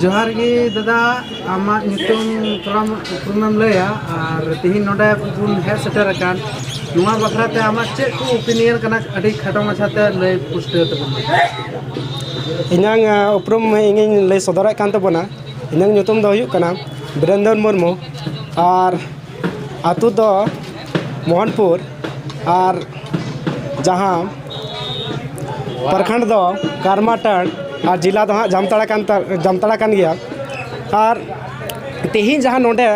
जोहार गे दादा आमा थोड़ा उपरुमेम लैया और तिहिन नोडे बुन हेज सेटर अकान नुआ बखराते आमा चेक को ओपिनियन कना अडी खाटो माछाते लय पुष्टे तबन इन्यां उपरुम इंगिन लय सदर कान तबना इन्यां nyutum do huyuk kana Brandon Murmu और आतु दो मोहनपुर और जहाँ प्रखंड दो कारमाटन और जिला दो जामताड़ा कान गया और तेहिन जहाँ नोडे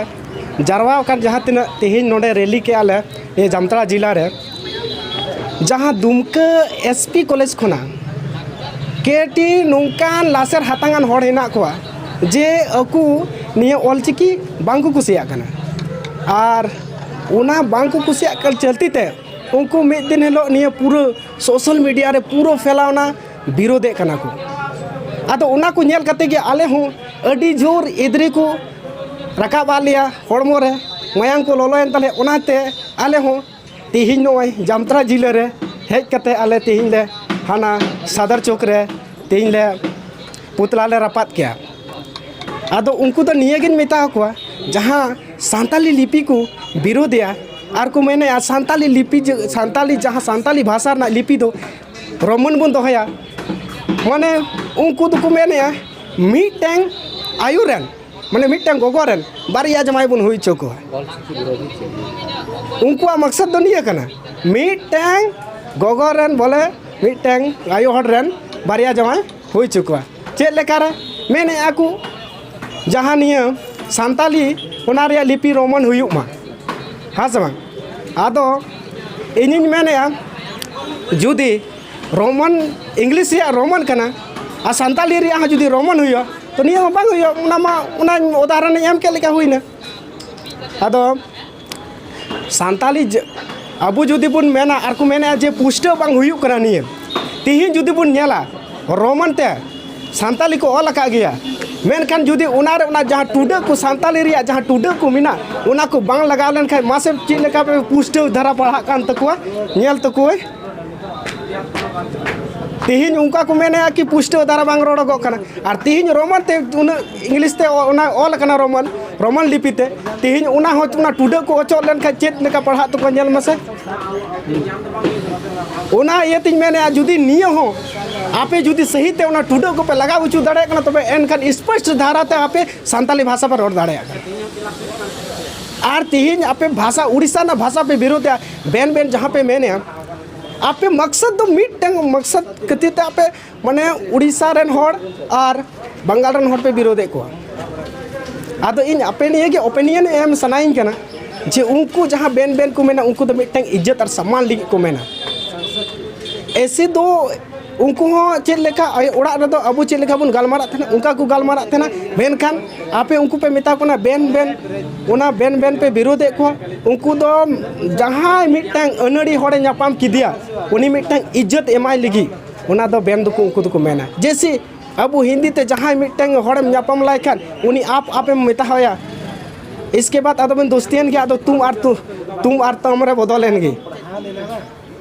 जारवा कान जहाँ तीन तेहिन नोडे रैली के आले ये जामताड़ा जिला रे जहाँ दुमका एसपी कॉलेज खुना केटी नौकान लासेर हातांगान होड़ हेना कोआ जे अकु निया ऑलचिकी बांगु कुसिया कना और उना बांगु कुसिया कल चलती ते उनको मिद दिन हेलो निया पूरा सोशल मीडिया रे पूरा फैलावना विरोधे कना को आदो उना को नेल कते के आले हूँ अडी जोर इदरे को रकाब आलिया होड़मो रे मयांग को लोलोयन तले उनाते आले हूँ तिहिन नोय जामताड़ा जिले रे हेज कते आले तिहिन ले हाना सदर चौक रे तिहिन ले पुतला ले रपात किया आदो उनको तो नियगिन मेता हुआ जहाँ सांताली लिपि को विरोधिया और को मैंने सांताली लिपि सांताली जहाँ सांताली भाषा ना लिपि दो रोमन बन दोहया माने उनको तो को मैंने मीटेंग आयुरन माने मीटेंग गोगोरन बारिया जमाई बन हुई चोको उनको मकसद दो नहीं करना मीटेंग गोगोरन बोले मीटेंग आयु हड़रन बारिया जमाई हुई चुका चेक लेकर मैंने आकू जहाँ निया सांताली उनारिया लिपि रोमन हुयुक मा हाँ से आदो इनिन मैंने जुदी रोमन इंग्लिश या रोमन कना आ सांताली रिया जुदी रोमन हुयो तो निया बांग हुयो उना उदाहरण एम के लेका हुई ना आदो सांताली अबु जुदी बुन मेना आर को मेना जे पुष्ट बांग हुयुक कना निया तिहिन जुदी बुन नेला रोमन ते सांताली को ऑल का गया मेनखान जुदी उनारे उना जहाँ टुडा को सांताली रिया जहाँ टुडा को मिना उना को बांग लगा लेन खाय मासे चीज लेका पे पुष्ट धारा पढ़ा कान तकुआ नेल तकुआ तिहिन उनका को मेने कि पुष्ट धारा बांग रोडो कना और तिहिन रोमन ते उन इंग्लिश ते उना ऑल कना रोमन लिपि ते तिहिन उना हो उना टुडा को ओचो लेन खाय चेत लेका पढ़ा तको नेल मसे उना ये तिन मेने जुदी नियो हो आपे जुदी सही ते उना टुडो को पे लगा उचू दड़े कना तबे एनखान स्पष्ट धारा ते आपे सांताली भाषा पर रोड दड़े आर तिहिन आपे भाषा उड़ीसा ना भाषा पे विरोध बेन बेन जहाँ पे मैंने आपे मकसद तो मीटंग मकसद कति ते आपे माने उड़ीसा रेन होड़ और बंगाल रेन होड़ पे विरोध को आदो इन आपे निये के ओपिनियन एम सनाइन कना जे उनको जहाँ बेन बेन को मेना उनको तो मीटंग इज्जत और सम्मान लिग को मेना ऐसे दो उनको चेक लेखा ओड़ा रे दो अबु चेक लेखा बन गालमारा थे उनका को गालमारा थे मेनखान आपे उनको पे मेता को बेन बेन पे विरोध को उनको दो जहाँ मिटंग अनड़ी होड़े नापाम किदिया उनी मिटंग इज्जत एमाय लगी उना दो बेन दो उनको तो मेना जैसे अबु हिंदी ते जहाँ मिटंग होड़े नापाम लायखान उनी आपे मेता होया इसके बाद आदो बन दोस्तियन के आदो तुम आर तमरे बदलेनगे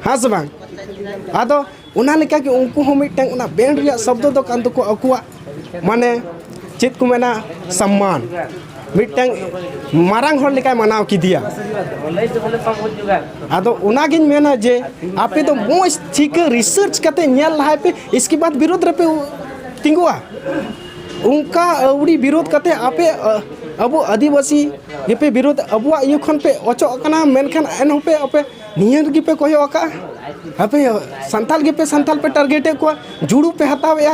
हाँ से बांग आदो उना लेका कि उनको हो मिटंग उना बेन रिया शब्द दो कान को अकुआ माने चेत को मेना सम्मान मिटंग मारांग होड़ लेका मनाव की दिया आदो उना गिन मेना जे आपे तो मोज ठीक रिसर्च करते नेल लाए पे इसके बाद विरोध रे पे तिंगुआ उनका अवड़ी विरोध करते आपे अबु आदिवासी ये पे विरोध अबुआ ये खन पे ओचो कना मेनखान एन पे आपे नियर गी पे कोयो का आपे संताल गे पे संताल पे टारगेट को जुड़ू पे हतावे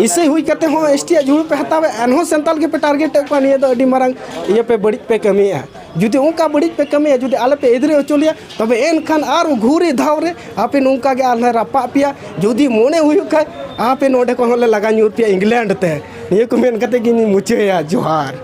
इसे हुई कहते हो एसटी जुड़ू पे हतावे एनहो संताल गे पे टारगेट को निये दो अडी मारंग ये पे बड़ी पे कमी है जुदी उनका बड़ी पे कमी है जुदी आले पे इधरे ओचोलिया तबे एनखान आर घूरी धाव रे आपे नुका गे आले रपा पिया जुदी मोने हुई खाय आपे नोडे को लगा न्यूर पिया इंग्लैंड ते ये को मेन कते गिनी मुचे या जोहार।